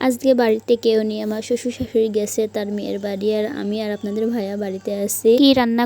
আজকে বাড়িতে কেউ নেই, আমার শ্বশুর শাশুড়ি গেছে তার মেয়ের বাড়ি, আর আমি আর আপনাদের ভাইয়া বাড়িতে আছি। কি রান্না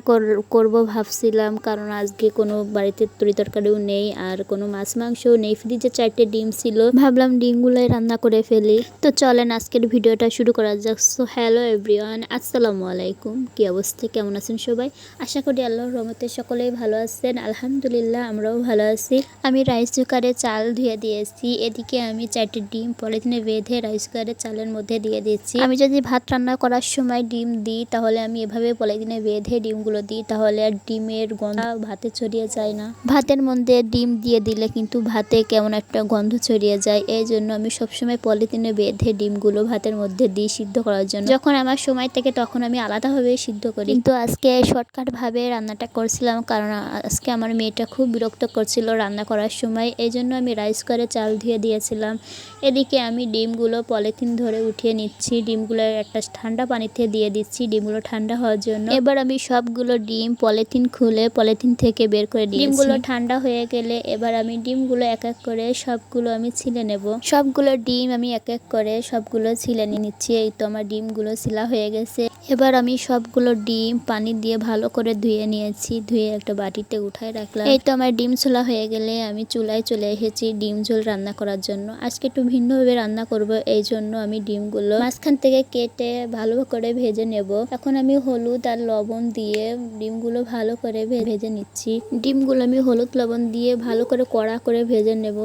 করব ভাবছিলাম, কারণ আজকে কোনো বাড়িতে তরি তরকারিও নেই আর কোনো মাছ মাংসও নেই। ফ্রিজে 4টে ডিম ছিল, ভাবলাম ডিমগুলোই রান্না করে ফেলি। তো চলেন আজকের ভিডিওটা শুরু করা যাক। সো হ্যালো এভরিওয়ান, আসসালামু আলাইকুম। কি অবস্থা, কেমন আছেন সবাই? আশা করি আল্লাহর রহমতে সকলেই ভালো আছেন। আলহামদুলিল্লাহ আমরাও ভালো আছি। আমি রাইস কুকারে চাল ধুয়ে দিয়েছি। এদিকে আমি 4টে ডিম পলিথিনে বেঁধে রাইস কুকারে চালের মধ্যে দিয়ে দিচ্ছি। আমি যদি ভাত রান্না করার সময় ডিম দিই, তাহলে আমি এভাবে পলিথিনে বেঁধে ডিমগুলো দিই, তাহলে আর ডিমের গন্ধ ভাতে ছড়িয়ে যায় না। ভাতের মধ্যে ডিম দিয়ে দিলে কিন্তু ভাতে কেমন একটা গন্ধ ছড়িয়ে যায়। এই জন্য আমি সবসময় পলিথিনে বেঁধে ডিমগুলো ভাতের মধ্যে দিই সিদ্ধ করার জন্য। যখন আমার সময় থাকে তখন আমি আলাদাভাবে সিদ্ধ করি, কিন্তু আজকে শর্টকাট ভাবে রান্নাটা করছিলাম, কারণ আজকে আমার মেয়েটা খুব বিরক্ত করছিল রান্না করার সময়। এই জন্য আমি রাইস কুকারে চাল ধুয়ে দিয়েছিলাম। এদিকে আমি ডিমগুলো পলিথিন ধরে উঠিয়ে নিচ্ছি। ডিমগুলো একটা ঠান্ডা পানিতে দিয়ে দিচ্ছি ডিমগুলো ঠান্ডা হওয়ার জন্য। এবার আমি সবগুলো ডিম পলিথিন খুলে পলিথিন থেকে বের করে দিয়েছি। ডিমগুলো ঠান্ডা হয়ে গেলে এবার আমি ডিমগুলো এক এক করে সবগুলো আমি ছিলে নেব। সবগুলো ডিম আমি এক এক করে সবগুলো ছিলে নিচ্ছি। এই তো আমার ডিমগুলো ছিলা হয়ে গেছে। এবার আমি সবগুলো ডিম পানি দিয়ে ভালো করে ধুয়ে নিয়েছি, ধুয়ে একটা বাটিতে উঠায় রাখলাম। এই তো আমার ডিম ছোলা হয়ে গেলে আমি চুলায় চলে এসেছি ডিম ঝোল রান্না করার জন্য। আজকে একটু ভিন্নভাবে রান্না করব, এই জন্য আমি ডিমগুলো মাঝখান থেকে কেটে ভালো করে ভেজে নেব। এখন আমি হলুদ আর লবণ দিয়ে ডিমগুলো ভালো করে ভেজে নিচ্ছি। ডিমগুলো আমি হলুদ লবণ দিয়ে ভালো করে কড়া করে ভেজে নেব,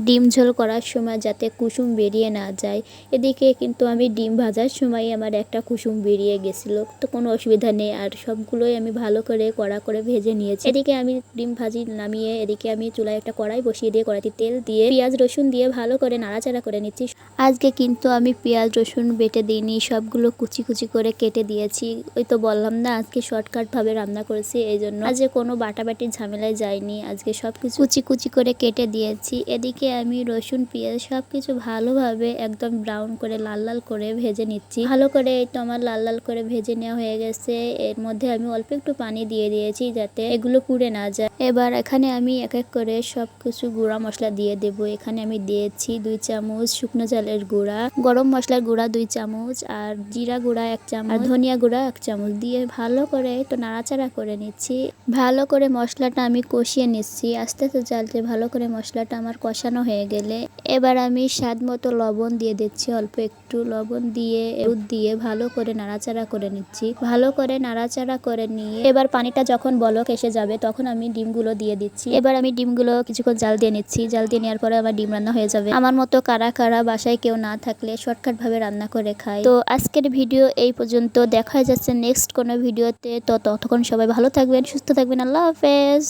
ডিম ঝোল করার সময় যাতে কুসুম বেরিয়ে না যায়। এদিকে কিন্তু আমি ডিম ভাজার সময় আমার একটা কুসুম বেরিয়ে গেছিল, তো কোনো অসুবিধা নেই। আর সবগুলোই আমি ভালো করে কড়া করে ভেজে নিয়েছি। এদিকে আমি ডিম ভাজি নামিয়ে এদিকে আমি চুলায় একটা কড়াই বসিয়ে দিয়ে কড়াইতে তেল দিয়ে পেঁয়াজ রসুন দিয়ে ভালো করে নাড়াচাড়া করে নিচ্ছি। আজকে কিন্তু আমি পেঁয়াজ রসুন বেটে দিইনি, সবগুলো কুচি কুচি করে কেটে দিয়েছি। ওই তো বললাম না আজকে শর্টকাট ভাবে রান্না করেছি, এই জন্য আজকে কোনো বাটাবাটির ঝামেলায় যায়নি। আজকে সবকিছু কুচি কুচি করে কেটে দিয়েছি। এদিকে আমি রসুন পেঁয়াজ সবকিছু ভালোভাবে একদম ব্রাউন করে লাল লাল করে ভেজে নিচ্ছি। ভালো করে এই তো আমার লাল লাল করে ভেজে নেওয়া হয়ে গেছে। এর মধ্যে আমি অল্প একটু পানি দিয়ে দিয়েছি যাতে এগুলো পুড়ে না যায়। এবার এখানে আমি এক এক করে সবকিছু গুঁড়া মশলা দিয়ে দেব। এখানে আমি দিয়েছি 2 চামচ শুকনো চালের গুঁড়া, গরম মশলার গুঁড়া 2 চামচ, আর জিরা গুঁড়া 1 চামচ, আর ধনিয়া গুঁড়া 1 চামচ দিয়ে ভালো করে তো নাড়াচাড়া করে নিচ্ছি। ভালো করে মশলাটা আমি কষিয়ে নিচ্ছি। আস্তে আস্তে চালতে ভালো করে মশলাটা আমার কষানো হয়ে গেলে এবার আমি স্বাদ মতো লবণ দিয়ে দিচ্ছি। অল্প একটু লবণ দিয়ে হলুদ দিয়ে ভালো করে নাড়াচাড়া করে নিচ্ছি। ভালো করে নাড়াচাড়া করে নিয়ে এবার পানিটা যখন বলক এসে যাবে তখন আমি ডিমগুলো দিয়ে দিচ্ছি। এবার আমি ডিমগুলো কিছুক্ষণ জাল দিয়ে নিচ্ছি। জাল দিয়ে নেওয়ার পরে আমার ডিম রান্না হয়ে যাবে। আমার মতো কারা কারা বাসায় কেউ না থাকলে শর্টকাট ভাবে রান্না করে খায়। তো আজকের ভিডিও এই পর্যন্ত, দেখা যাচ্ছে নেক্সট কোনো ভিডিওতে। তো ততক্ষণ সবাই ভালো থাকবেন, সুস্থ থাকবেন। আল্লাহ হাফেজ।